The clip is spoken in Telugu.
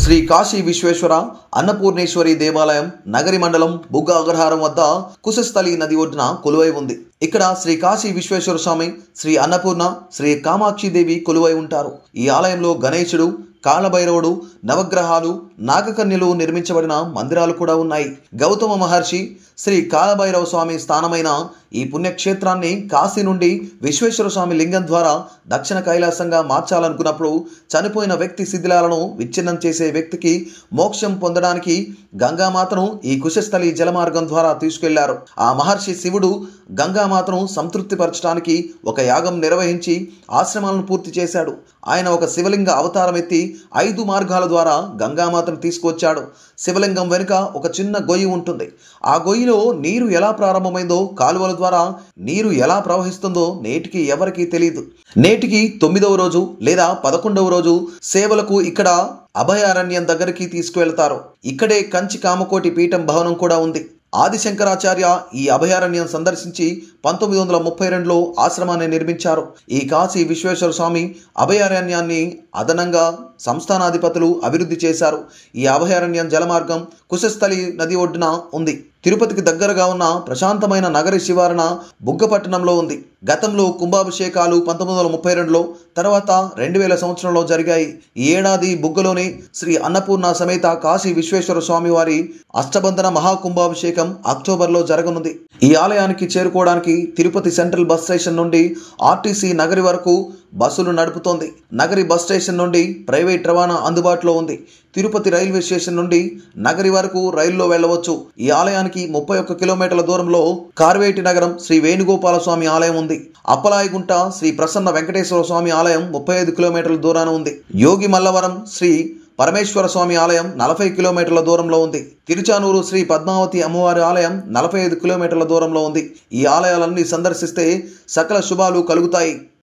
శ్రీ కాశీ విశ్వేశ్వర అన్నపూర్ణేశ్వరి దేవాలయం నగరి మండలం బుగ్గ అగ్రహారం వద్ద కుశస్థలి నది ఒడ్డున కొలువై ఉంది. ఇక్కడ శ్రీ కాశీ విశ్వేశ్వర స్వామి, శ్రీ అన్నపూర్ణ, శ్రీ కామాక్షిదేవి కొలువై ఉంటారు. ఈ ఆలయంలో గణేశుడు, కాలభైరవుడు, నవగ్రహాలు, నాగకన్యలు నిర్మించబడిన మందిరాలు కూడా ఉన్నాయి. గౌతమ మహర్షి శ్రీ కాలభైరవ స్వామి స్థానమైన ఈ పుణ్యక్షేత్రాన్ని కాశీ నుండి విశ్వేశ్వర స్వామి లింగం ద్వారా దక్షిణ కైలాసంగా మార్చాలనుకున్నప్పుడు చనిపోయిన వ్యక్తి శిథిలాలను విచ్ఛిన్నం చేసే వ్యక్తికి మోక్షం పొందడానికి గంగామాతను ఈ కుశస్థలి జలమార్గం ద్వారా తీసుకెళ్లారు. ఆ మహర్షి శివుడు గంగామాతను సంతృప్తిపరచడానికి ఒక యాగం నిర్వహించి ఆశ్రమాలను పూర్తి చేశాడు. ఆయన ఒక శివలింగ అవతారం ఎత్తి 5 మార్గాల ద్వారా గంగామాతను తీసుకొచ్చాడు. శివలింగం వెనుక ఒక చిన్న గొయ్యి ఉంటుంది. ఆ గొయ్యిలో నీరు ఎలా ప్రారంభమైందో, కాలువల ద్వారా నీరు ఎలా ప్రవహిస్తుందో నేటికి ఎవరికీ తెలియదు. నేటికి 9వ రోజు లేదా 11వ రోజు సేవలకు ఇక్కడ అభయారణ్యం దగ్గరికి తీసుకువెళ్తారు. ఇక్కడే కంచి కామకోటి పీఠం భవనం కూడా ఉంది. ఆదిశంకరాచార్య ఈ అభయారణ్యం సందర్శించి 1932లో ఆశ్రమాన్ని నిర్మించారు. ఈ కాశీ విశ్వేశ్వర స్వామి అభయారణ్యాన్ని అదనంగా సంస్థానాధిపతులు అభివృద్ధి చేశారు. ఈ అభయారణ్యం జలమార్గం కుశస్థలి నది ఒడ్డున ఉంది. తిరుపతికి దగ్గరగా ఉన్న ప్రశాంతమైన నగరి శివారున బుగ్గపట్టణంలో ఉంది. గతంలో కుంభాభిషేకాలు 1932లో, తర్వాత 2000 సంవత్సరంలో జరిగాయి. ఈ ఏడాది బుగ్గలోనే శ్రీ అన్నపూర్ణ సమేత కాశీ విశ్వేశ్వర స్వామి వారి అష్టబంధన మహాకుంభాభిషేకం అక్టోబర్లో జరగనుంది. ఈ ఆలయానికి చేరుకోవడానికి తిరుపతి సెంట్రల్ బస్ స్టేషన్ నుండి ఆర్టీసీ నగరి వరకు బస్సులు నడుపుతోంది. నగరి బస్ స్టేషన్ నుండి ప్రైవేట్ రవాణా అందుబాటులో ఉంది. తిరుపతి రైల్వే స్టేషన్ నుండి నగరి వరకు రైల్లో వెళ్ళవచ్చు. ఈ ఆలయానికి 31 కిలోమీటర్ల దూరంలో కార్వేటి నగరం శ్రీ వేణుగోపాల స్వామి ఆలయం ఉంది. అప్పలాయగుంట శ్రీ ప్రసన్న వెంకటేశ్వర స్వామి ఆలయం 35 కిలోమీటర్ల దూరాన ఉంది. యోగి మల్లవరం శ్రీ పరమేశ్వర స్వామి ఆలయం 40 కిలోమీటర్ల దూరంలో ఉంది. తిరుచానూరు శ్రీ పద్మావతి అమ్మవారి ఆలయం 45 కిలోమీటర్ల దూరంలో ఉంది. ఈ ఆలయాలన్నీ సందర్శిస్తే సకల శుభాలు కలుగుతాయి.